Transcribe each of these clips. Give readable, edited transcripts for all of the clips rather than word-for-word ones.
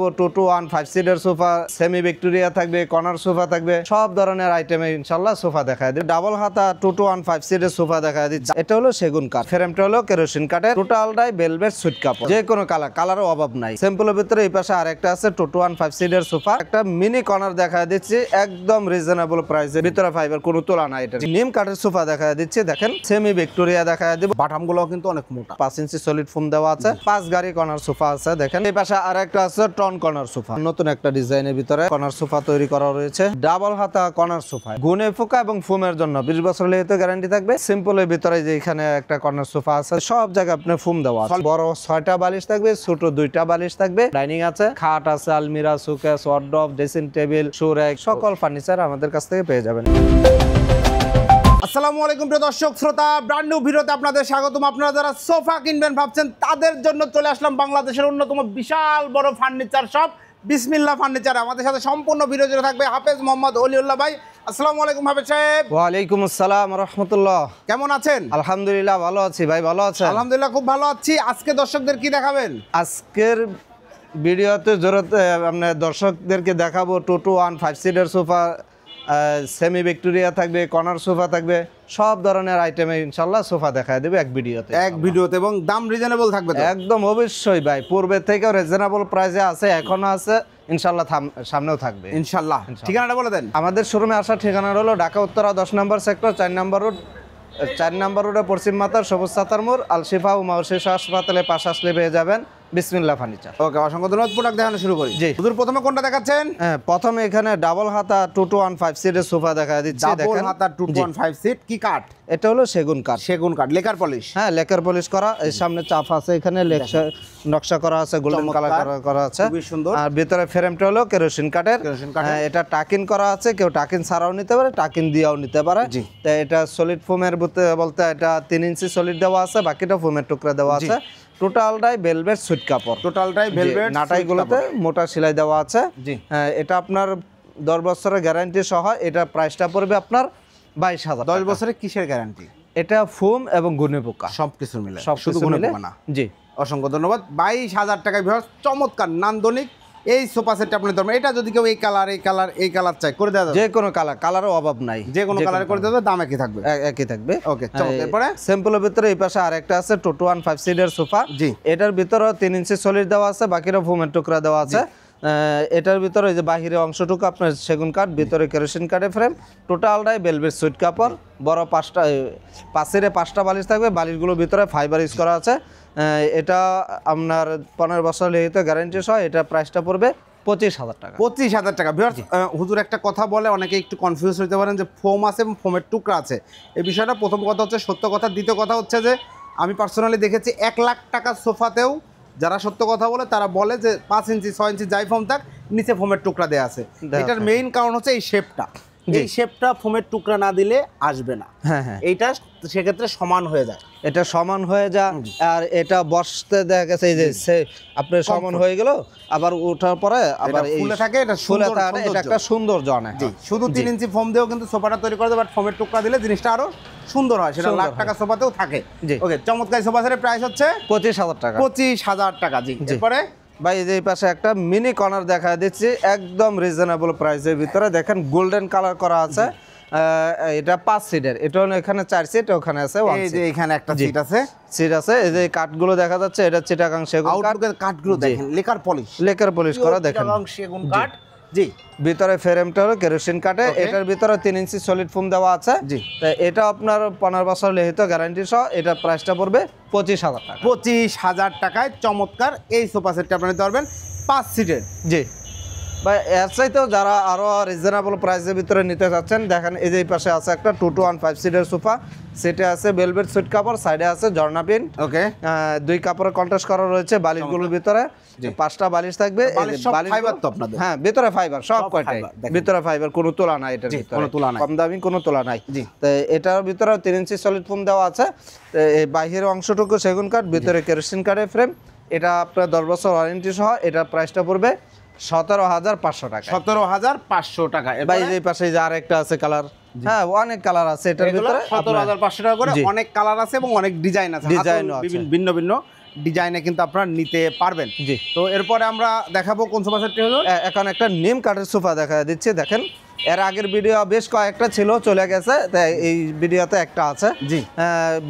2 5 seater sofa, semi Victoria থাকবে, corner sofa থাকবে, সব ধরনের আইটেমে ইনশাআল্লাহ সোফা দেখায় দিই। ডাবল হাতা 2 5 সিটার সোফা দেখায় দিচ্ছি। এটা হলো সেগুন কাঠ, ফ্রেমটা হলো কেরোসিন কাঠের, টোটালটাই ভেলভেট সুইট কাপড়, যে কোনো কালারের অভাব নাই। সিম্পলের ভিতরে এই পাশে আরেকটা আছে 2 5 সিটার সোফা, একটা মিনি কর্নার দেখায় দিচ্ছি একদম রিজনেবল প্রাইসে, ভিতরে ফাইবার কোনো তোলা নাই। এটা নিম কাঠের সোফা দেখায় দিচ্ছি, দেখেন সেমি ভিক্টোরিয়া দেখায় দিব। বাটামগুলো কিন্তু অনেক মোটা, 5 ইঞ্চি সলিড ফোম দেওয়া আছে। 5 গাড়ি কর্নার সোফা আছে, দেখেন এই পাশে আরেকটা আছে টন কর্নার সোফা, নতুন একটা ডিজাইনের ভিতরে কর্নার সোফা তৈরি করা রয়েছে। ডাবল হাতা কর্নার সোফা, গুনে ফোকা এবং ফোমের জন্য 20 বছর লেগে গ্যারান্টি থাকবে। সিম্পলের ভিতরে যে এখানে একটা কর্নার সোফা আছে, সব জায়গায় আপনি ফোম দেওয়া আছে। বড় 6টা বালিশ থাকবে, ছোট 2টা বালিশ থাকবে, ডাইনিং আছে, খাট আছে, আলমিরা, showcase, wardrobe, dressing table, shoe rack, সকল ফার্নিচার আমাদের কাছ থেকে পেয়ে যাবেন। আসসালামু আলাইকুম প্রিয় দর্শক শ্রোতা, ব্র্যান্ড নিউ ভিডিওতে আপনাদের স্বাগতম। আপনারা যারা সোফা কিনবেন ভাবছেন তাদের জন্য চলে আসলাম বাংলাদেশের অন্যতম বিশাল বড় ফার্নিচার শপ বিসমিল্লাহ ফার্নিচার। আমাদের সাথে সম্পূর্ণ ভিডিও জুড়ে থাকবে হাফেজ মোহাম্মদ অলিউল্লাহ ভাই। আসসালামু আলাইকুম হাফেজ সাহেব। ওয়ালাইকুম আসসালাম রাহমাতুল্লাহ। কেমন আছেন? আলহামদুলিল্লাহ ভালো আছি ভাই, ভালো আছেন? আলহামদুলিল্লাহ খুব ভালো আছি। আজকে দর্শকদের কি দেখাবেন? আজকের ভিডিওতে আপনার দর্শকদেরকে দেখাবো 2 5 সিটার সোফা, সেমি ভিক্টোরিয়া থাকবে, কর্নার সোফা থাকবে, সব ধরনের আইটেমে ইনশাআল্লাহ সোফা দেখায় দেবে এক ভিডিওতে। এবং দাম রিজনেবল থাকবে তো? একদম অবশ্যই ভাই, পূর্বে থেকেও রিজনেবল প্রাইসে আছে, এখনো আছে, ইনশাআল্লাহ সামনেও থাকবে ইনশাআল্লাহ। ঠিকানাটা বলে দেন। আমাদের শোরুমে আসার ঠিকানা হলো ঢাকা উত্তরা 10 নম্বর সেক্টর, 4 নম্বর রোড, 4 নম্বর রোডে পশ্চিম মাতার সবুজ সাতার মোড়, আল শিফা ও মাওশিফা হাসপাতালের পাশে আসলে পেয়ে যাবেন বিসমিল্লাহ ফার্নিচার। ওকে, অসংখ্য ধন্যবাদ। প্রোডাক্ট দেখানো শুরু করি। জি হুজুর, প্রথমে কোনটা দেখাচ্ছেন? হ্যাঁ, প্রথমে এখানে ডাবল হাতা 2 5 সিটের সোফা দেখা দিচ্ছি। ডাবল হাতা 2 5 সিট, কি কাঠ? এটা হলো সেগুন কাঠ। সেগুন কাঠ, লেকার পলিশ? হ্যাঁ, লেকার পলিশ করা। এই সামনে চাপ আছে, এখানে নকশা করা আছে, গোল্ডেন কালার করা আছে, খুবই সুন্দর। আর ভিতরে ফ্রেমটা হলো কেরোসিন কাঠের। হ্যাঁ, এটা টাকিন করা আছে, কেউ টাকিন ছাড়াও নিতে পারে, টাকিন দিয়েও নিতে পারে। তো এটা সলিড ফোমের বলতে এটা 3 ইঞ্চি সলিড দেওয়া আছে, বাকিটা ফোমের টুকরা দেওয়া আছে। টোটালটাই ভেলভেট সুইট কাপড়, টোটালটাই ভেলভেট, নাটাইগুলোতে মোটা সেলাই দেওয়া আছে। হ্যাঁ, এটা আপনার 10 বছরের গ্যারান্টি সহ। এটা প্রাইসটা পড়বে আপনার 22,000। 10 বছরের কিসের গ্যারান্টি? এটা ফোম এবং গুনে পোকা সবকিছু মিলে, শুধু গুনে পোকা না। জি, অসংখ্য ধন্যবাদ। 22,000 টাকায় ভিউয়ার্স চমৎকার নান্দনিক এই সোফা সেটটা আপনি ধরবেন। এটা যদি কেউ এই কালার চাই করে দেওয়া যাবে, যে কোনো কালারের অভাব নাই, যে কোনো কালারে করে দেওয়া যাবে, দাম একই থাকবে? একই থাকবে। ওকে, চমৎকার। এরপরে সিম্পলের ভিতরে এই পাশে আরেকটা আছে 2 5 সিটার সোফা। জি, এটার ভিতরে 3 ইঞ্চি সলিড দেওয়া আছে, বাকিটা ফোমের টুকরা দেওয়া আছে। এটার ভিতরে এই যে বাহিরের অংশটুকু আপনার সেগুন কাঠ, ভিতরে কেরোসিন কাঠের ফ্রেম, টোটালটাই ভেলভেট সুইট কাপড়। বড় 5টা বালিশ থাকবে, বালিশগুলোর ভিতরে ফাইবার ইউজ করা আছে। এটা আপনার 15 বছর লেগে গ্যারান্টি সহ। এটা প্রাইসটা পড়বে 25,000 টাকা। 25,000 টাকা। ভিউয়ার্স, হুজুর একটা কথা বলে অনেকে একটু কনফিউজ হতে পারেন যে ফোম আছে এবং ফোমের টুকরা আছে। এই বিষয়টা প্রথম কথা হচ্ছে সত্য কথা। দ্বিতীয় কথা হচ্ছে যে আমি পার্সোনালি দেখেছি 1 লাখ টাকার সোফাতেও যারা সত্য কথা বলে তারা বলে যে 5 ইঞ্চি 6 ইঞ্চি যাই ফোম থাক, নিচে ফোমের টুকরা দেওয়া আছে। এটার মেইন কারণ হচ্ছে এই শেপটা। এই শেপটা ফোমের টুকরা না দিলে আসবে না। হ্যাঁ হ্যাঁ, এইটা সেক্ষেত্রে সমান হয়ে যায়, এটা সমান হয়ে যায়। আর এটা বসতে দেখা গেছে এই যে আপনার সমান হয়ে গেল, আবার ওঠার পরে আবার ফুলে থাকে, এটা ফুলে থাকে, এটা একটা সৌন্দর্য আনে। শুধু 3 ইঞ্চি ফোম দিয়েও কিন্তু সোফাটা তৈরি করে দেয়, বাট ফোমের টুকরা দিলে জিনিসটা আরো সুন্দর হয়। সেটা লাখ টাকা সোফাতেও থাকে। ওকে, চমৎকার সোফা সেটের প্রাইস হচ্ছে 25,000 টাকা। 25,000 টাকা। জি, এরপরে ভাই এই পাশে একটা মিনি কর্নার দেখা দিচ্ছি একদম রিজনেবল প্রাইসের ভিতরে। দেখেন গোল্ডেন কালার করা আছে। এটা 5 সিটের, এটা এখানে 4 সিট, ওখানে আছে 1 সিট। এই যে এখানে একটা সিট আছে, এই যে কাঠগুলো দেখা যাচ্ছে, এটা চিটাগাং সেগুন কাঠ। আউটলুকের কাঠগুলো দেখেন, লেকার পলিশ করা, দেখেন চিটাগাং সেগুন কাঠ। জি, ভিতরে ফ্রেমটা হলো কেরোসিন কাঠে। এটার ভিতরে 3 ইঞ্চি সলিড ফোম দেওয়া আছে। জি, এটা আপনার 15 বছর লেহিত গ্যারান্টি সহ। এটা প্রাইসটা পড়বে 25,000 টাকা। 25,000 টাকায় চমৎকার এই সোফা সেটটা আপনি নিতে পারবেন 5 সিটের। জি ভাই, এর চাইতেও যারা আরো রিজনেবল প্রাইসের ভিতরে নিতে চাচ্ছেন, দেখেন এই যে পাশে আছে একটা 2 5 সিটের সোফা। সেটা আছে ভেলভেট সুইট কাপড়, সাইডে আছে ঝর্ণা প্রিন্ট। ওকে, 2 কাপড়ের কন্ট্রাস্ট করা রয়েছে। বালিশগুলোর ভিতরে 5টা বালিশ থাকবে। ফাইবার তো আপনাদের? হ্যাঁ, ভিতরে ফাইবার, সব কয়টাই ভিতরে ফাইবার, কোনো তোলা নাই এটার ভিতরে, কোনো তোলা নাই, কম দামি কোনো তোলা নাই। তো এটার ভিতরে 3 ইঞ্চি সলিড ফোম দেওয়া আছে। এই বাহিরের অংশটুকু সেগুন কাঠ, ভিতরে কেরোসিন কাঠের ফ্রেম। এটা আপনার 10 বছর ওয়ারেন্টি সহ। এটা প্রাইসটা পড়বে 17,500 টাকা। 17,500 টাকা। ভাই এই পাশে যে আরেকটা আছে কালার, হ্যাঁ অনেক কালার আছে এটার ভিতরে। 17,500 টাকা করে অনেক কালার আছে এবং অনেক ডিজাইন আছে, ভিন্ন ভিন্ন ডিজাইনে কিন্তু আপনারা নিতে পারবেন। জি। তো এরপরে আমরা দেখাবো কোন সোফা সেটটি হলো। এখন একটা নিম কাঠের সোফা দেখা দিচ্ছে, দেখেন এর আগের ভিডিও বেশ কয়েকটা ছিল, চলে গেছে, তাই এই ভিডিওতে একটা আছে। জি।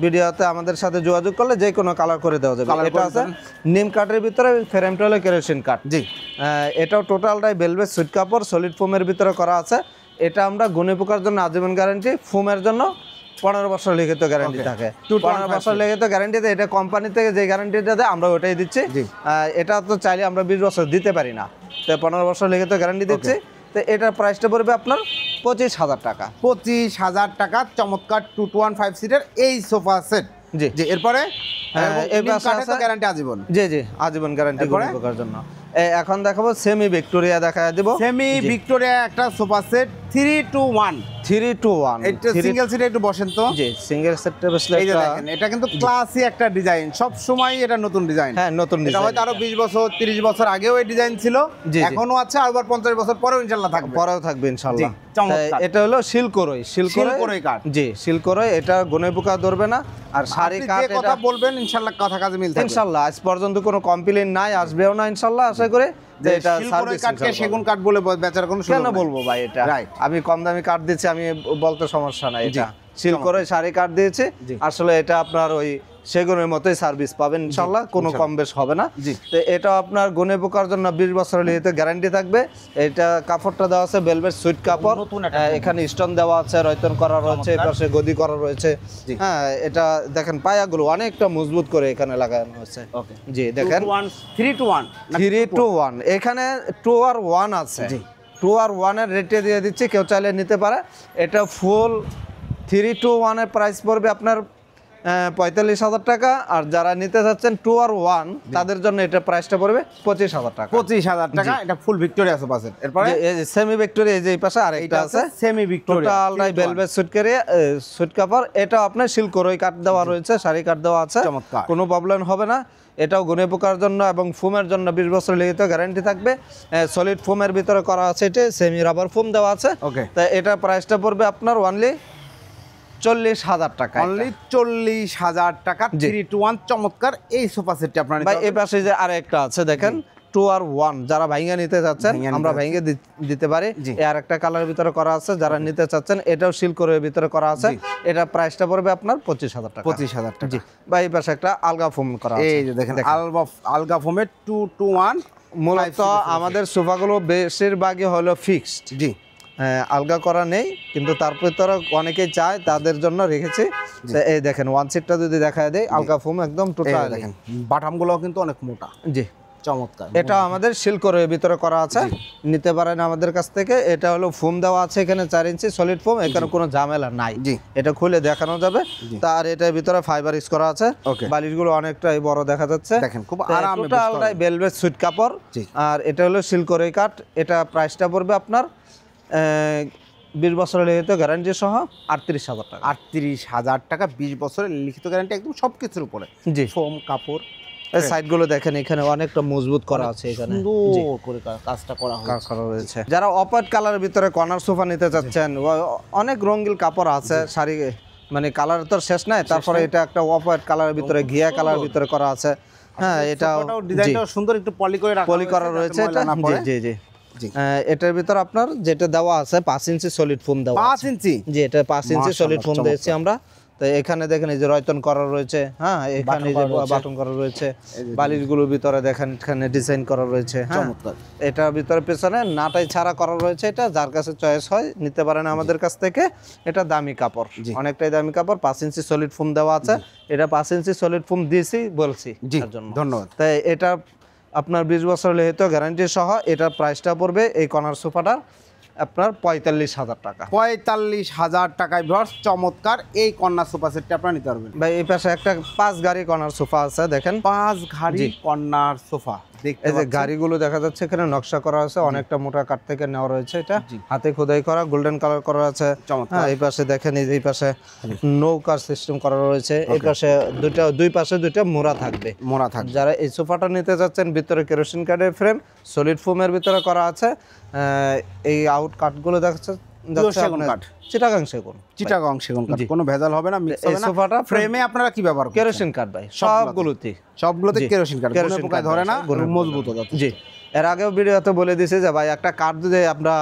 ভিডিওতে আমাদের সাথে যোগাযোগ করলে যে কোনো কালার করে দেওয়া যাবে। Colour এটা করে আছে দেবেন। নিম কাঠের ভিতরে, ফ্রেমটা হলো কেরোসিন কাঠ। জি। এটাও টোটালটাই ভেলভেট সুইট কাপড়, সলিড ফোমের ভিতরে করা আছে। এটা আমরা গুণে পোকার জন্য আজীবন গ্যারান্টি, ফোমের জন্য 15 বছর লিখিত গ্যারান্টি Okay. থাকে। 2.5 15 বছর লিখিত গ্যারান্টিতে, এটা কোম্পানি থেকে যে গ্যারান্টিটা দেয় আমরা ওটাই দিচ্ছি। জি। এটা তো চাইলে আমরা 20 বছর দিতে পারি না, তো 15 বছর লিখিত গ্যারান্টি দিচ্ছি। তো এটার প্রাইসটা পড়বে আপনার 25,000 টাকা। 25,000 টাকা চমৎকার 2 to 1 5 সিটের এই সোফা সেট। জি। জি, এরপরে এই পাশে আছে গ্যারান্টি আজীবন। জি জি, আজীবন গ্যারান্টি এরপরে? গুণে পোকার জন্য। এখন দেখাবো সেমি ভিক্টোরিয়া দেখা দিব। সেমি ভিক্টোরিয়া একটা সোফা সেট 3 to 1। 3 to 1 এটা সিঙ্গেল সিটে একটু বসেন তো। জি, সিঙ্গেল সেটে বসলে এই যে একটা- দেখেন, এটা কিন্তু ক্লাসি একটা ডিজাইন, সব সময় এটা নতুন ডিজাইন। হ্যাঁ, নতুন এটা ডিজাইন। হয়তো আরো 20 বছর 30 বছর আগেও এই ডিজাইন ছিল, জি, জি। এখনো আছে, আবার 50 বছর পরেও ইনশাআল্লাহ থাকবে। পরেও থাকবে ইনশাআল্লাহ। জি, চমৎকার। এটা হলো শিলকরই, শিলকরই কাঠ। জি, শিলকরই। এটা গুণে পোকা ধরবে না, আর শাড়ি আপনি কাঠ যে এটা কথা বলবেন ইনশাআল্লাহ কথা কাজে মিল থাকবে। ইনশাআল্লাহ আজ পর্যন্ত কোনো কমপ্লেইন নাই, আসবেও না ইনশাআল্লাহ, আশা করে যে এটা শিলকরই সার্ভিস কাঠকে সেগুন কাঠ বলে বেচার কোনো সুযোগ কেন নাই। বলবো ভাই, এটা Right. আমি কম দামি কাঠ দিচ্ছি, আমি বলতে সমস্যা নাই। জি, এটা শিলকরই শাড়ি কাঠ দিয়েছি, জি। আসলে এটা আপনার ওই সেগুনের মতোই সার্ভিস পাবেন ইনশাআল্লাহ, কোনো কম বেশ হবে না। জি। তো এটা আপনার গুণে পোকার জন্য 20 বছরের লিখিত গ্যারান্টি থাকবে। এটা কাপড়টা দেওয়া আছে ভেলভেট সুইট কাপড়, নতুন একটা এখানে স্টোন দেওয়া আছে, রয়তন করা রয়েছে, এপাশে গদি করা রয়েছে। জি। হ্যাঁ, এটা দেখেন পায়াগুলো অনেকটা মজবুত করে এখানে লাগানো হয়েছে। ওকে। জি, দেখেন 3 to 1 3 to 1, এখানে 2 আর 1 আছে। জি। 2 আর 1 এর রেটে দিয়ে দিচ্ছি, কেউ চাইলে নিতে পারে। এটা ফুল 3 to 1 এর প্রাইস পড়বে আপনার 45,000 টাকা, আর যারা নিতে চাচ্ছেন 2 আর 1 তাদের জন্য এটা প্রাইসটা পড়বে 25,000 টাকা। 25,000 টাকা। এটা ফুল ভিক্টোরিয়া সোফা সেট। এরপরে সেমি ভিক্টোরিয়া, এই যে এই পাশে আরেকটা এটা আছে সেমি ভিক্টোরিয়া টোটালটাই ভেলভেট সুইট কাপড়। এটা আপনার শিলকরই কাঠ দেওয়া রয়েছে, শাড়ি কাঠ দেওয়া আছে, চমৎকার। কোনো প্রবলেম হবে না। এটাও গুণে পোকার জন্য এবং ফোমের জন্য 20 বছর লিখিত গ্যারান্টি থাকবে। সলিড ফোমের ভিতরে করা আছে, এটা সেমি রাবার ফোম দেওয়া আছে। ওকে। তা এটা প্রাইসটা পড়বে আপনার অনলি 40,000 টাকা। অনলি 40,000 টাকা 3 to 1 চমৎকার এই সোফা সেটটি আপনারা নিতে ভাই পারবেন। এই পাশে যে আরেকটা আছে দেখেন 2 আর 1, যারা ভাইঙ্গা নিতে চাচ্ছেন ভাইঙ্গা নিতে আমরা ভাইঙ্গে দিতে পারি। জি। আর একটা কালার ভিতরে করা আছে, যারা নিতে চাচ্ছেন এটাও শিলকরের ভিতরে করা আছে। জি। এটা প্রাইসটা পড়বে আপনার 25,000 টাকা। 25,000 টাকা। জি ভাই, এই পাশে একটা আলগা ফোম করা আছে। এই যে দেখেন আলগা ফোমের 2 to 1 মূলত আমাদের সোফাগুলো বেশিরভাগই হলো ফিক্সড। জি। আলগা করা নেই, কিন্তু তার ভিতরে অনেকেই চায়, তাদের জন্য রেখেছি। তো এই দেখেন ওয়ান সিটটা যদি দেখা দেয়, আলগা ফোম একদম এই টোটাল যে দেখেন বাটামগুলো কিন্তু অনেক মোটা, জি। চমৎকার। এটা আমাদের শিলকরের ভিতরে করা আছে, নিতে পারেন আমাদের কাছ থেকে। এটা হলো ফোম দেওয়া আছে এখানে 4 ইঞ্চি সলিড ফোম, এখানে কোনো ঝামেলা নাই। জি। এটা খুলে দেখানো যাবে। তার এটার ভিতরে ফাইবার ইউজ করা আছে, Okay. বালিশগুলো অনেকটাই বড় দেখা যাচ্ছে। দেখেন খুব আরামে বসতে টোটালটাই হবে। ভেলভেট সুইট কাপড়। জি। আর এটা হলো শিলকরই কাঠ। এটা প্রাইসটা পড়বে আপনার 20 বছরের লিখিত গ্যারান্টি সহ 38,000 টাকা। 38,000 টাকা 20 বছরের লিখিত গ্যারান্টি একদম সবকিছুর উপরে। জি। ফোম কাপড় এই সাইডগুলো দেখেন, এখানে অনেকটা মজবুত করা আছে, এখানে জি। সুন্দর করে কাজটা করা কাজ হয়েছে। করা রয়েছে। যারা অপারেট কালারের ভিতরে কর্নার সোফা নিতে চাচ্ছেন, অনেক রঙিন কাপড় আছে, শাড়ি মানে কালার তো শেষ নাই, তারপরে এটা একটা অপারেট কালারের ভিতরে ঘিয়া কালারের ভিতরে করা আছে। হ্যাঁ, এটা ডিজাইনটাও সুন্দর, একটু পলি করে রাখা পলি করা রয়েছে যাতে এটা। ময়লা না পড়ে। জি জি জি। এটার ভিতর আপনার যেটা দেওয়া আছে 5 ইঞ্চি সলিড ফোম দেওয়া 5 আছে। ইঞ্চি জি, এটা 5 ইঞ্চি মাশাআল্লাহ, সলিড ফোম চমৎকার। দিয়েছি আমরা। তো এখানে দেখেন এই যে রয়তন করা রয়েছে, হ্যাঁ, এখানে যে বাটন করা রয়েছে, বালিশগুলোর ভিতরে দেখেন এখানে ডিজাইন করা রয়েছে। হ্যাঁ, চমৎকার। এটার ভিতরে পেছনে নাটাই ছাড়া করা রয়েছে। এটা যার কাছে চয়েস হয় নিতে পারেন আমাদের কাছ থেকে। এটা দামি কাপড়, অনেকটাই দামি কাপড়। 5 ইঞ্চি সলিড ফোম দেওয়া আছে। এটা 5 ইঞ্চি সলিড ফোম দিয়েছি বলছি জি, তার জন্য ধন্যবাদ। তাই এটা আপনার 20 বছর লিখিত গ্যারান্টি সহ এটার প্রাইসটা পড়বে এই কর্নার সোফাটার আপনার 45,000 টাকা। 45,000 টাকায় ভিউয়ার্স চমৎকার এই কর্নার সোফা সেটটা আপনারা নিতে পারবেন। ভাই এই পাশে একটা 5 গাড়ি কর্নার সোফা আছে, দেখেন 5 ঘাড়ি কর্নার সোফা দেখতে এই যে পাচ্ছেন। গাড়িগুলো দেখা যাচ্ছে, এখানে নকশা করা আছে, অনেকটা মোটা কাঠ থেকে নেওয়া রয়েছে। এটা হাতে খোদাই করা, গোল্ডেন কালার করা আছে। চমৎকার। হ্যাঁ, এই পাশে দেখেন এই যে এই পাশে নৌকার সিস্টেম করা রয়েছে। এই পাশে দুই পাশে দুইটা মোড়া থাকবে। মোড়া থাকবে। যারা এই সোফাটা নিতে যাচ্ছেন, ভিতরে কেরোসিন কাঠের ফ্রেম, সলিড ফোমের ভিতরে করা আছে। এই আউট কাঠগুলো দেখাচ্ছে যাচ্ছে সেগুন আপনার কাঠ। চিটাগাং সেগুন, চিটাগং সেগুন কাঠ, জি। কোনো ভেজাল হবে না, মিক্স এই হবে না। সোফাটা ফ্রেমে আপনারা কি ব্যবহার করছেন? কেরোসিন কাঠ ভাই, সবগুলোতে সবগুলোতে জি, কেরোসিন কাঠ, গুণে কেরোসিন পোকায় কাঠ ধরে না, ব্যবসা, গুণে পোকায় মজবুত ধরে না। যথেষ্ট। জি, এর আগেও ভিডিওতে বলে দিছে যে ভাই একটা কাঠ যদি আমরা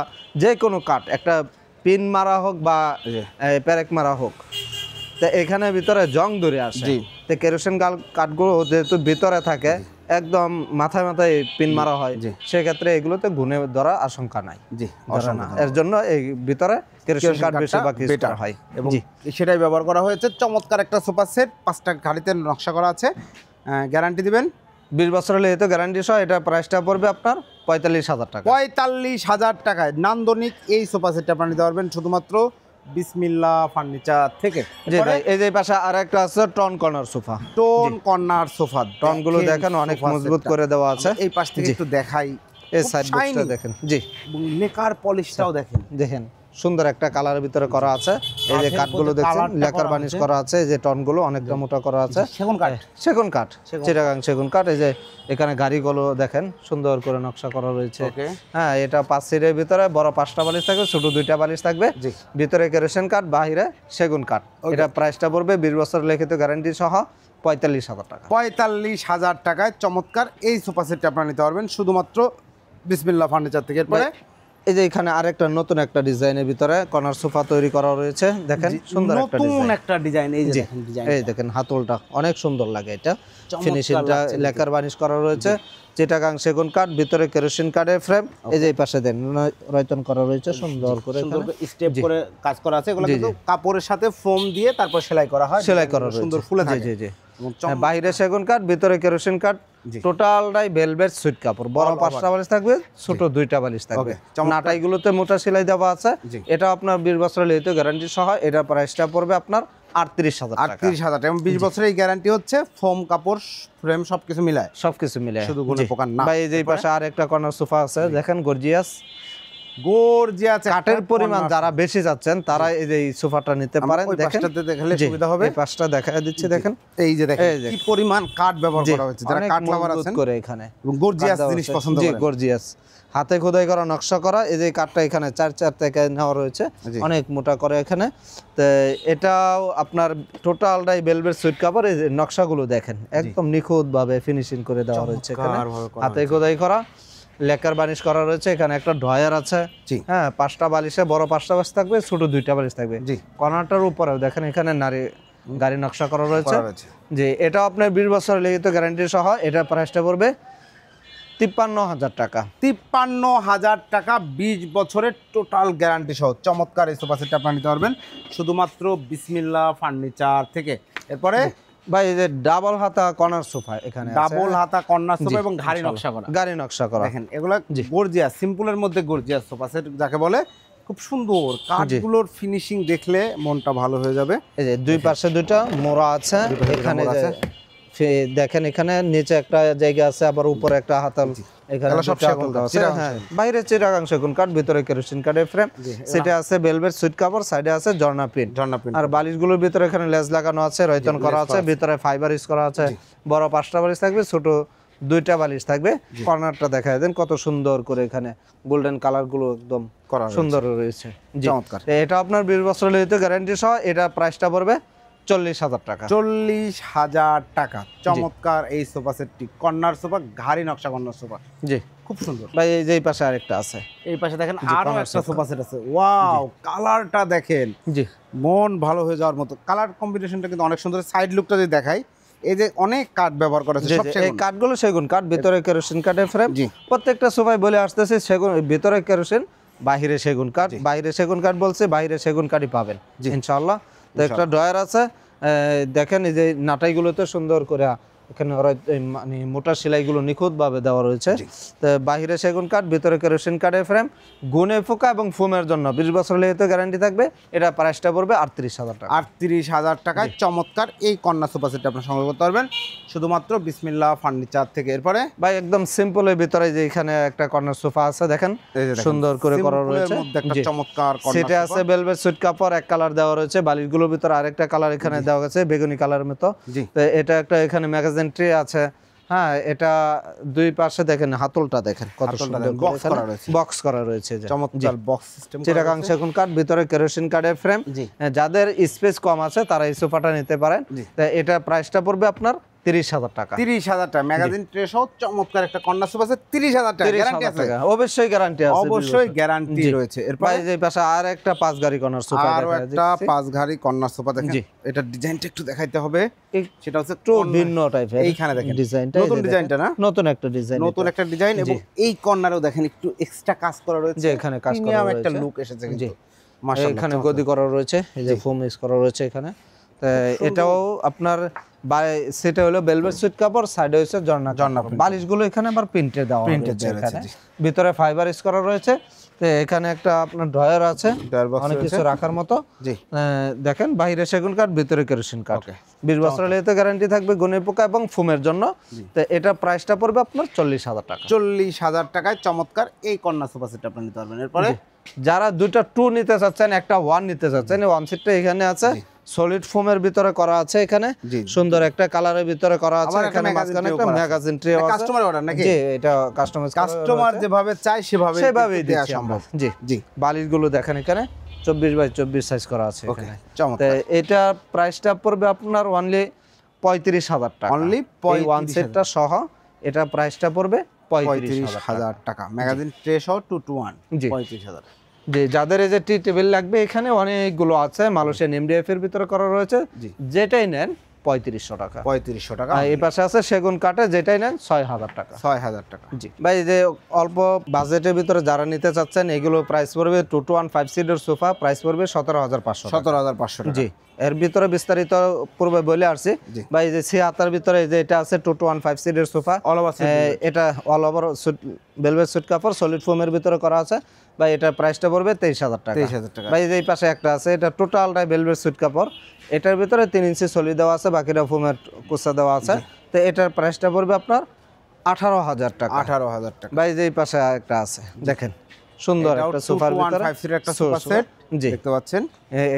যে কোনো কাঠ, একটা পিন মারা হোক বা জি। প্যারেক মারা হোক, তো এখানে ভিতরে জং ধরে আসে, জি। তো কেরোসিন কাঠগুলো যেহেতু ভিতরে থাকে একদম মাথায় মাথায় পিন মারা হয়, জি। সেক্ষেত্রে এগুলোতে গুণে ধরার আশঙ্কা নাই, জি, ধরে না। এর জন্য এই ভিতরে কেরোসিন কাঠ বেশিরভাগ ইউজ করা হয়। এবং জি, সেটাই ব্যবহার করা হয়েছে। চমৎকার একটা সোফা সেট, 5টা গাড়িতে নকশা করা আছে। গ্যারান্টি দিবেন 20 বছরের যেহেতু গ্যারান্টি সহ, এটা প্রাইসটা পড়বে আপনার 45,000 টাকা। 45,000 টাকায় নান্দনিক এই সোফা সেটটা আপনারা নিতে পারবেন শুধুমাত্র বিসমিল্লাহ ফার্নিচার থেকে। জি ভাই, এই যে পাশে আরেকটা আছে টন কর্নার সোফা, টোন কর্নার সোফা, টন গুলো দেখেন অনেক মজবুত করে দেওয়া আছে। এই পাশ থেকে জি। একটু দেখাই, এই খুব সাইড বক্সটা shiny দেখেন, জি এবং লেকার পলিশটাও দেখেন। দেখেন সুন্দর একটা কালারের ভিতরে করা আছে। এই যে কাঠের কাঠগুলো মধ্যে দেখছেন কালারটা লেকার করা বানিশ আছে। করা আছে, এই যে টনগুলো অনেকটা মোটা করা আছে, সেগুন কাঠ। সেগুন কাঠ, সেগুন চিটাগাং সেগুন কাঠ। এই যে এখানে গাড়িগুলো দেখেন সুন্দর করে নকশা করা রয়েছে। ওকে। হ্যাঁ, এটা 5 সিটের ভিতরে বড় 5টা বালিশ থাকবে, ছোট 2টা বালিশ থাকবে, জি। ভিতরে কেরোসিন কাঠ, বাহিরে সেগুন কাঠ। ওকে। এটা প্রাইসটা পড়বে 20 বছর লিখিত গ্যারান্টি সহ 45,000 টাকা। 45,000 টাকায় চমৎকার এই সোফা সেটটা আপনারা নিতে পারবেন শুধুমাত্র বিসমিল্লাহ ফার্নিচার থেকে। এরপরে এই যে এখানে আরেকটা নতুন একটা ডিজাইনের ভিতরে কর্নার সোফা তৈরি করা রয়েছে, দেখেন সুন্দর একটা নতুন ডিজাইন। একটা ডিজাইন, এই যে জি, দেখেন ডিজাইন, এই দেখেন হাতলটা অনেক সুন্দর লাগে, এটা চমৎকার ফিনিশিংটা লাগছে দেখতে। লেকার বানিশ করা রয়েছে, চিটাগাং সেগুন কাঠ, ভিতরে কেরোসিন কাঠের ফ্রেম। এই যে এই পাশে দেন রয়তন করা রয়েছে সুন্দর করে, সুন্দর এখানে স্টেপ জি। করে কাজ করা আছে। এগুলো জি, কিন্তু কাপড়ের সাথে ফোম দিয়ে তারপর সেলাই করা হয়, সেলাই করা রয়েছে সুন্দর ফুলে জি থাকে। জি জি। এবং হ্যাঁ, বাইরে সেগুন কাঠ, ভিতরে কেরোসিন কাঠ, জি। টোটালটাই ভেলভেট সুইট কাপড়। বড় All over। 5টা বালিশ থাকবে, ছোট 2টা বালিশ থাকবে। Okay, চমৎকার। নাটাইগুলোতে মোটা সেলাই দেওয়া আছে। জি। এটা আপনার 20 বছরের লিখিত গ্যারান্টি সহ, এটা প্রাইসটা পড়বে আপনার 38,000 টাকা। 38,000 টাকা এবং 20 বছরের এই গ্যারান্টি হচ্ছে, ফোম কাপড় ফ্রেম সবকিছু মিলায়, সবকিছু মিলে শুধু গুণে পোকার না। ভাই এই যে এই পাশে আর একটা কর্নার সোফা আছে, দেখেন গর্জিয়াস গর্জিয়াস কাঠের পরিমাণ যারা বেশি যাচ্ছেন তারা এই যে এই সোফাটা নিতে পারেন। ওই দেখেন পাশটাতে দেখালে জি, সুবিধা হবে। এই পাশটা দেখায় দিচ্ছি, দেখেন এই যে দেখেন এই যে। কি পরিমাণ কাঠ ব্যবহার জি, করা হয়েছে। যারা অনেক কাঠ লাভার মজবুত আছেন করে এখানে এবং গর্জিয়াস কাঠ দেওয়া জিনিস আছে। পছন্দ জি, করেন, গর্জিয়াস হাতে খোদাই করা নকশা করা। এই যে কাঠটা এখানে 4 থেকে নেওয়া রয়েছে, জি। অনেক মোটা করে এখানে। তো এটাও আপনার টোটালটাই ভেলভেট সুইট কাপড়। এই যে নকশাগুলো দেখেন একদম নিখুঁত ভাবে ফিনিশিং করে দেওয়া রয়েছে এখানে, চমৎকারভাবে করা হাতে খোদাই করা, লেকার বানিশ করা রয়েছে। এখানে একটা ড্রয়ার আছে, জি। হ্যাঁ 5টা বালিশে বড় 5টা বালিশ থাকবে, ছোট 2টা বালিশ থাকবে। জি। কর্নারটার উপরেও দেখেন এখানে গাড়ি নকশা করা রয়েছে। করা রয়েছে। যে এটা আপনার 20 বছরের লিখিত গ্যারান্টি সহ, এটা প্রাইসটা পড়বে 53,000 টাকা। 53,000 টাকা 20 বছরের টোটাল গ্যারান্টি সহ চমৎকার এই সোফা সেটটা আপনারা নিতে পারবেন শুধুমাত্র বিসমিল্লাহ ফার্নিচার থেকে। এরপরে ভাই এই যে ডাবল হাতা কর্নার সোফা এখানে আছে। ডাবল হাতা কর্নার সোফা জি, এবং ঘাড়ি নকশা করা, গাড়ি নকশা করা। দেখেন এগুলা গর্জিয়াস, সিম্পলের মধ্যে গর্জিয়াস সোফা সেট যাকে বলে, খুব সুন্দর। কাঠগুলোর ফিনিশিং দেখলে মনটা ভালো হয়ে যাবে। এই যে দুই পাশে দুইটা মোড়া আছে, এখানে মোড়া যে আছে। দেখেন এখানে নিচে একটা জায়গা আছে, আবার উপরে একটা হাতাল, এখানে এগুলো সব দুইটা সেগুন হাতাল দেওয়া আছে। চিটাগাং হ্যাঁ, বাইরে চিটাগাং সেগুন কাঠ, ভিতরে কেরোসিন কাঠের ফ্রেম, সেটা আছে ভেলভেট সুইট কাপড়, সাইডে আছে ঝর্ণা প্রিন্ট। ঝর্ণা প্রিন্ট আর বালিশগুলোর ভিতরে এখানে লেজ লাগানো আছে, রয়তন করা আছে, ভিতরে ফাইবার ইউজ করা আছে। বড় 5টা বালিশ থাকবে, ছোট 2টা বালিশ থাকবে। কর্নারটা দেখায় দেন কত সুন্দর করে, এখানে গোল্ডেন কালার গুলো একদম করা রয়েছে। সুন্দর রয়েছে। জি। চমৎকার। তো এটা আপনার 20 বছরের লিখিত গ্যারান্টি সহ, এটা প্রাইসটা পড়বে 40,000 টাকা। 40,000 টাকা চমৎকার এই সোফা সেটটি, কর্নার সোফা, ঘাড়ি নকশা কর্নার সোফা, জি খুব সুন্দর। ভাই এই যে এই পাশে আরেকটা আছে। এই পাশে দেখেন আরো corner একটা sofa। সোফা সেট আছে। ওয়াও, কালারটা দেখেন, জি মন ভালো হয়ে যাওয়ার মতো। কালার কম্বিনেশনটা কিন্তু অনেক সুন্দর। সাইড লুকটা যদি দেখাই, এই যে অনেক কাঠ ব্যবহার করা হয়েছে, জি, সব জি, এই সেগুন। কাঠগুলো সেগুন কাঠ, ভিতরে কেরোসিন কাঠের ফ্রেম। জি। প্রত্যেকটা সোফায় বলে আসতেছে সেগুন, ভিতরে কেরোসিন, বাহিরে সেগুন কাঠ। বাহিরে সেগুন কাঠ বলছে, বাহিরে সেগুন কাঠই পাবেন ইনশাআল্লাহ। তো একটা ড্রয়ার আছে, দেখেন এই যে নাটাইগুলোতে সুন্দর করে এখানে মানে মোটা সেলাইগুলো নিখুঁতভাবে দেওয়া রয়েছে। তো বাহিরে সেগুন কাঠ, ভিতরে কেরোসিন কাঠের ফ্রেম, গুণে পোকা এবং ফোমের জন্য 20 বছর লিখিত গ্যারান্টি থাকবে। এটা প্রাইসটা পড়বে 38,000 টাকা। 38,000 টাকায় চমৎকার এই কর্নার সোফা সেটটা আপনার সংগ্রহ করতে পারবেন শুধুমাত্র বিসমিল্লাহ ফার্নিচার থেকে। এরপরে ভাই একদম সিম্পলের ভিতরে যে এখানে একটা কর্নার সোফা আছে, দেখেন এই যে দেখেন, সুন্দর করে করা simple এর রয়েছে। মধ্যে একটা জি। চমৎকার কর্নার সেটা আছে ভেলভেট সুইট কাপড়, এক কালার দেওয়া রয়েছে। বালিশগুলোর ভিতরে আরেকটা কালার এখানে দেওয়া গেছে, বেগুনি কালারের মতো। জি। তো এটা একটা এখানে ম্যাগাজিন ট্রে আছে, হ্যাঁ, এটা দুই পাশে দেখেন হাতলটা দেখেন কত হাতলটা সুন্দর দেখেন, box করা রয়েছে। বক্স করা রয়েছে যে চমৎকার বক্স সিস্টেম চিটাগাং সেগুন কাঠ, ভিতরে কেরোসিন কাঠের ফ্রেম। জি। যাদের স্পেস কম আছে তারা এই সোফাটা নিতে পারেন। জি। তা এটা প্রাইসটা পড়বে আপনার 30,000 টাকা। 30,000 টাকা ম্যাগাজিন ট্রে সহ চমৎকার একটা কর্নার সোফা আছে 30,000 টাকা, গ্যারান্টি 30,000 আছে? টাকা অবশ্যই গ্যারান্টি আছে, অবশ্যই গ্যারান্টি জি। রয়েছে। এরপর ভাই যে পাশে আর একটা 5 গাড়ি কর্নার সোফা আরো দেখা একটা যাচ্ছে। 5 ঘাড়ি কর্নার সোফা দেখেন, জি। এটা ডিজাইনটা একটু দেখাইতে হবে। সেটা হচ্ছে একটু ভিন্ন টাইপের এইখানে দেখেন ডিজাইনটা, নতুন ডিজাইনটা না, নতুন একটা ডিজাইন, নতুন একটা ডিজাইন। এবং এই কর্নারেও দেখেন একটু এক্সট্রা কাজ করা রয়েছে, যে এখানে কাজ করা প্রিমিয়াম একটা রয়েছে। লুক এসেছে জি। কিন্তু মাশাআল্লাহ। এখানে গদি করা রয়েছে, এই যে ফোম ইউজ করা রয়েছে এখানে। তো এটাও আপনার সেটা হলো ভেলভেট সুইট কাপড়, সাইডে হচ্ছে ঝর্ণা কাপড়। বালিশগুলো এখানে আবার প্রিন্টে দেওয়া রয়েছে এখানে, ভিতরে ফাইবার ইউজ করা রয়েছে। তো এখানে একটা আপনার ড্রয়ার আছে, অনেক কিছু রাখার মতো। জি। দেখেন বাইরে সেগুন কাঠ, ভিতরে কেরোসিন কাঠ। 20 বছর লেতে গ্যারান্টি থাকবে গুণে পোকা এবং ফোমের জন্য। তো এটা প্রাইসটা পড়বে আপনার 40,000 টাকা। 40,000 টাকায় চমৎকার এই কর্নার সোফা সেট আপনি নিতে পারবেন। এরপরে যারা দুইটা 2 নিতে চাচ্ছেন, একটা 1 নিতে চাচ্ছেন, এই 1 সিটটা এখানে আছে, সলিড ফোমের ভিতরে করা আছে এখানে, সুন্দর একটা কালারের ভিতরে করা আছে। এখানে মাঝখানে একটা ম্যাগাজিন ট্রে আছে, কাস্টমার অর্ডার নাকি? জি, এটা কাস্টমার যেভাবে চায় সেভাবেই দেয়া দিচ্ছি সম্ভব। আমরা। জি জি। বালিশগুলো দেখেন এখানে 24x24 সাইজ করা আছে ওকে, এখানে। তো চমৎকার। এটা প্রাইসটা পড়বে আপনার অনলি 35,000 টাকা। অনলি এই 1 সেটটা সহ এটা প্রাইসটা পড়বে 35,000 35,000 টাকা, ম্যাগাজিন ট্রে সহ 2 to 1 জি। 35,000। যে যাদের এই যে টি টেবিল লাগবে, এখানে অনেকগুলো আছে, মালয়েশিয়ান এমডিএফ এর ভিতরে করা রয়েছে, যেটাই নেন 3500 টাকা। 3500 টাকা। আর এই পাশে আছে সেগুন কাঠে, যেটাই নেন 6,000 টাকা। 6,000 টাকা। জি ভাই, যে অল্প বাজেটের ভিতরে যারা নিতে চাচ্ছেন, এগুলো প্রাইস পড়বে 2 to 1 5 সিটের সোফা, প্রাইস পড়বে 17,500 টাকা। 17,500 টাকা। জি। এর ভিতরে বিস্তারিত পূর্বে বলে আসছি ভাই, যে সিয়াতার ভিতরে যে এটা আছে 2 to 1 5 সিটের সোফা, অল ওভার এটা অল ওভার ভেলভেট সুইট কাপড়, সলিড ফোমের ভিতরে করা আছে। ভাই এটা প্রাইসটা পড়বে 23,000 টাকা। 23,000 টাকা। ভাই এই পাশে একটা আছে, এটা টোটালটাই ভেলভেট সুইট কাপড়, এটার ভিতরে 3 ইঞ্চি সলিড দেওয়া আছে, বাকিটা ফোমের কুচা দেওয়া আছে। তো এটার প্রাইসটা পড়বে আপনার 18,000 টাকা। 18,000 টাকা। ভাই এই পাশে একটা আছে, দেখেন সুন্দর একটা সোফার ভিতরে 5 সিটের একটা সোফা সেট জি দেখতে পাচ্ছেন।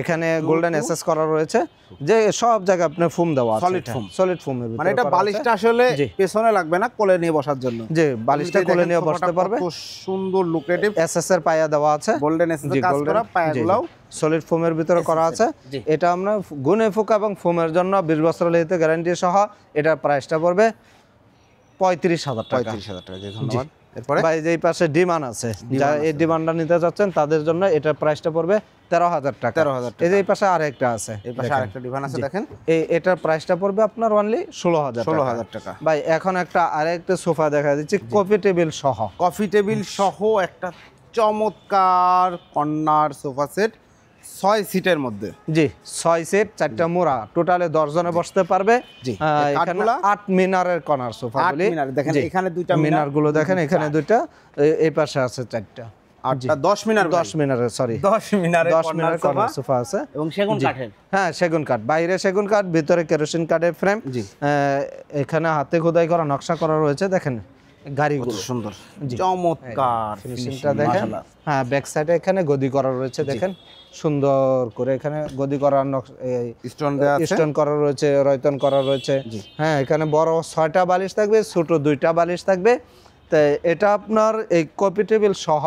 এখানে গোল্ডেন এসএস করা রয়েছে, যে সব জায়গায় আপনি ফোম দেওয়া আছে, Solid foam। সলিড ফোমের ভিতরে মানে এটা করা বালিশটা আছে। আসলে জি। পেছনে লাগবে না, কোলে নিয়ে বসার জন্য। যে বালিশটা কোলে নিয়ে বসতে পারবে। কত সুন্দর লুকেটিভ এসএস এর পায়া দেওয়া আছে, গোল্ডেন এসএস কাজ করা, পায়াগুলোও সলিড ফোমের ভিতরে করা আছে। এটা আমরা গুণে ফোকা এবং ফোমের জন্য 20 বছর লেতে গ্যারান্টি সহ এটার প্রাইসটা পড়বে 35,000 টাকা। 35,000 টাকা। ধন্যবাদ। এরপরে ভাই যেই পাশে ডিমান্ড আছে, যারা এই ডিমান্ডটা নিতে যাচ্ছেন তাদের জন্য এটার প্রাইসটা পড়বে 13,000 টাকা। 13,000 টাকা। এই যে এই পাশে আরেকটা আছে, এই পাশে আরেকটা ডিভান আছে দেখেন, এটার প্রাইসটা পড়বে আপনার অনলি 16,000 টাকা। ভাই এখন একটা আরেকটা সোফা দেখা দিচ্ছি, কফি টেবিল সহ। কফি টেবিল সহ একটা চমৎকার কর্নার সোফা সেট 6 সিটের মধ্যে। জি 6 সেট, 4টা মোড়া, টোটালে 10 জনে বসতে পারবে। জি। এখানে 8 মিনারের কর্নার সোফা 8 গুলি মিনার দেখেন, এখানে দুইটা মিনার গুলো দেখেন, এখানে দুইটা, এই পাশে আছে 4টা। 8টা 10 মিনার, 10 মিনারের, সরি 10 মিনারের 10 মিনারের কর্নার সোফা আছে, এবং সেগুন কাঠের। হ্যাঁ সেগুন কাঠ, বাইরে সেগুন কাঠ, ভিতরে কেরোসিন কাঠের ফ্রেম। জি। এখানে হাতে খোদাই করা নকশা করা রয়েছে, দেখেন গাড়িগুলো সুন্দর চমৎকার ফিনিশিংটা দেখেন। হ্যাঁ ব্যাক সাইডে এখানে গদি করা রয়েছে, দেখেন সুন্দর করে এখানে গদি করার স্টোন দেওয়া আছে, স্টোন করা রয়েছে, রয়তন করা রয়েছে। হ্যাঁ এখানে বড় 6টা বালিশ থাকবে, ছোট 2টা বালিশ থাকবে। তো এটা আপনার এই কফি টেবিল সহ,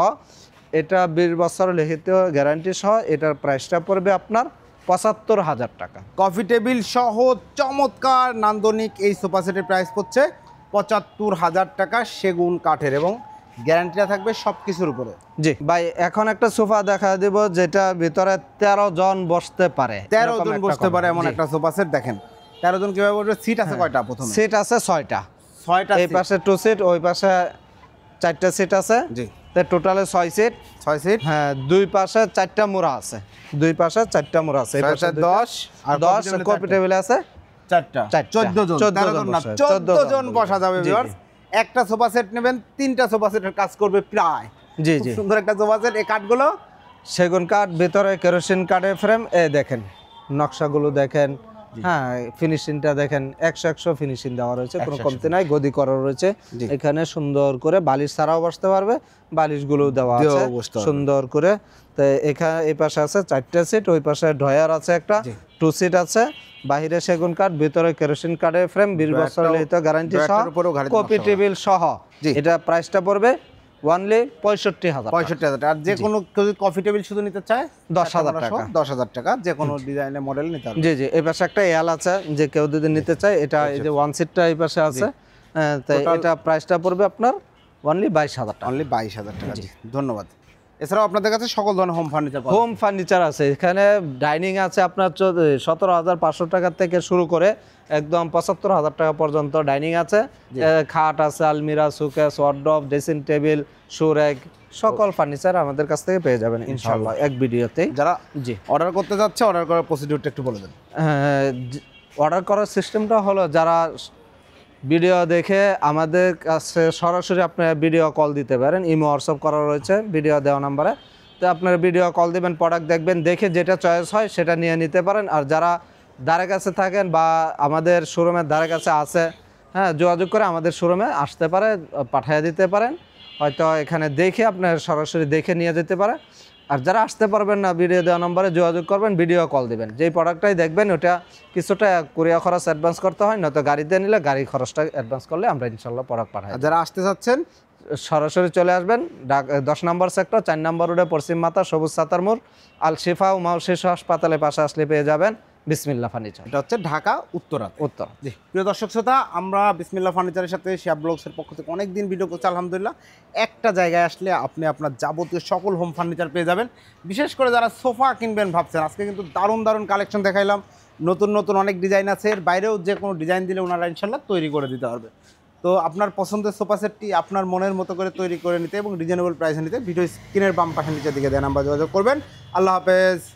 এটা 20 বছর লিখিত গ্যারান্টি সহ, এটার প্রাইসটা পড়বে আপনার 75,000 টাকা। কফি টেবিল সহ চমৎকার নান্দনিক এই সোফা সেটের প্রাইস পড়ছে 75,000 টাকা, সেগুন কাঠের, এবং গ্যারান্টিটা থাকবে সবকিছুর উপরে। জি ভাই, এখন একটা সোফা দেখা দেব যেটা ভিতরে 13 জন বসতে পারে, 13 জন বসতে পারে এমন একটা সোফা সেট। দেখেন 13 জন কিভাবে বসবে, সিট আছে কয়টা? প্রথমে সিট আছে 6টা, 6টা, এই পাশে 2 সিট, ওই পাশে 4টা সিট আছে। জি। তো টোটালে 6 সিট। 6 সিট। হ্যাঁ, দুই পাশে 4টা মোড়া আছে, দুই পাশে 4টা মোড়া আছে, এই পাশে 10 আর 10 কফি টেবিল আছে 4টা, 14 জন, 13 জন না 14 জন বসা যাবে ভিউয়ার্স। একটা সোফা সেট নেবেন, 3টা সোফা সেটের কাজ করবে প্রায়। জি খুব জি, সুন্দর একটা সোফা সেট। এই কাঠগুলো সেগুন কাঠ, ভিতরে কেরোসিন কাঠের ফ্রেম। এই দেখেন নকশাগুলো দেখেন, হ্যাঁ ফিনিশিংটা দেখেন 100 ফিনিশিং দেওয়া রয়েছে, কোনো কমতি নাই, গদি করা রয়েছে। জি। এখানে সুন্দর করে বালিশ ছাড়াও বসতে পারবে, বালিশগুলো দেওয়া আছে দিয়েও বসতে পারবে। সুন্দর করে। তো এখানে এই পাশে আছে 4টে সিট, ওই পাশে ড্রয়ার আছে একটা, জি। 2 সিট আছে। বাহিরে সেগুন কাঠ, ভিতরে কেরোসিন কাঠের ফ্রেম, 20 বছরের লিখিত গ্যারান্টি সহ, ড্রয়ারটার উপরেও ঘাড়িতে কপি নকশা করা। টেবিল সহ। জি। এটা প্রাইসটা পড়বে অনলি 65,000 টাকা। 65,000 টাকা। আর যে কোনো কেউ যদি কফি টেবিল শুধু নিতে চায় 10,000 টাকা। 10,000 টাকা, যে কোনো ডিজাইনের মডেল নিতে হবে। জি জি, এই পাশে একটা এল আছে, যে কেউ যদি নিতে চায়, এটা এই যে 1 সিটটা এই পাশে আছে। তাই Total- এটা প্রাইসটা পড়বে আপনার অনলি 22,000 টাকা। অনলি 22,000 টাকা। জি, ধন্যবাদ। এছাড়াও আপনাদের কাছে সকল ধরনের হোম ফার্নিচার পাওয়া হোম ফার্নিচার আছে, এখানে ডাইনিং আছে আপনার 17,500 টাকা থেকে শুরু করে একদম 75,000 টাকা পর্যন্ত ডাইনিং আছে। খাট আছে, আলমিরা, সুকেস, ওয়ার্ডরোব, ড্রেসিং টেবিল, সুরেক, সকল ফার্নিচার আমাদের কাছ থেকে পেয়ে যাবেন ইনশাআল্লাহ এক ভিডিওতেই। যারা জি, অর্ডার করতে যাচ্ছে, অর্ডার করার প্রসিডিউরটা একটু বলে দেন। অর্ডার করার সিস্টেমটা হলো, যারা ভিডিও দেখে আমাদের কাছে সরাসরি আপনারা ভিডিও কল দিতে পারেন, ইমো হোয়াটসঅ্যাপ করা রয়েছে ভিডিও দেওয়া নাম্বারে। তো আপনারা ভিডিও কল দিবেন, প্রোডাক্ট দেখবেন, দেখে যেটা চয়েস হয় সেটা নিয়ে নিতে পারেন। আর যারা ধারে কাছে থাকেন বা আমাদের শোরুমের ধারে কাছে আছে, হ্যাঁ, যোগাযোগ করে আমাদের শোরুমে আসতে পারে, পাঠিয়ে দিতে পারেন। হয়তো এখানে দেখে আপনার সরাসরি দেখে নিয়ে যেতে পারে। আর যারা আসতে পারবেন না, ভিডিও দেওয়া নম্বরে যোগাযোগ করবেন, ভিডিও কল দিবেন, যেই প্রোডাক্টটাই দেখবেন ওটা কিছুটা কুরিয়ার খরচ অ্যাডভান্স করতে হয়, নয়তো গাড়িতে নিলে গাড়ি খরচটা অ্যাডভান্স করলে আমরা ইনশাল্লাহ প্রোডাক্ট পাঠাই। আর যারা আসতে চাচ্ছেন, সরাসরি চলে আসবেন 10 নম্বর সেক্টর, 4 নম্বর রোডে, পশ্চিম মাথা, সবুজ সাতার মোড়, আল শিফা উমাউ শিশু হাসপাতালের পাশে আসলে পেয়ে যাবেন বিসমিল্লাহ ফার্নিচার, এটা হচ্ছে ঢাকা উত্তরা। উত্তর। জি, প্রিয় দর্শক শ্রোতা, আমরা বিসমিল্লাহ ফার্নিচারের সাথে শিয়া ব্লগসের পক্ষ থেকে অনেক দিন ভিডিও করছি। আলহামদুলিল্লাহ, একটা জায়গায় আসলে আপনি আপনার যাবতীয় সকল হোম ফার্নিচার পেয়ে যাবেন। বিশেষ করে যারা সোফা কিনবেন ভাবছেন, আজকে কিন্তু দারুণ দারুণ কালেকশন দেখাইলাম, নতুন নতুন অনেক ডিজাইন আছে। এর বাইরেও যে কোনো ডিজাইন দিলে ওনারা ইনশাল্লাহ তৈরি করে দিতে পারবে। তো আপনার পছন্দের সোফা সেটটি আপনার মনের মতো করে তৈরি করে নিতে এবং রিজনেবল প্রাইসে নিতে ভিডিও স্ক্রিনের বাম পাশে নিচের দিকে দেন নাম্বার যোগাযোগ করবেন। আল্লাহ হাফেজ।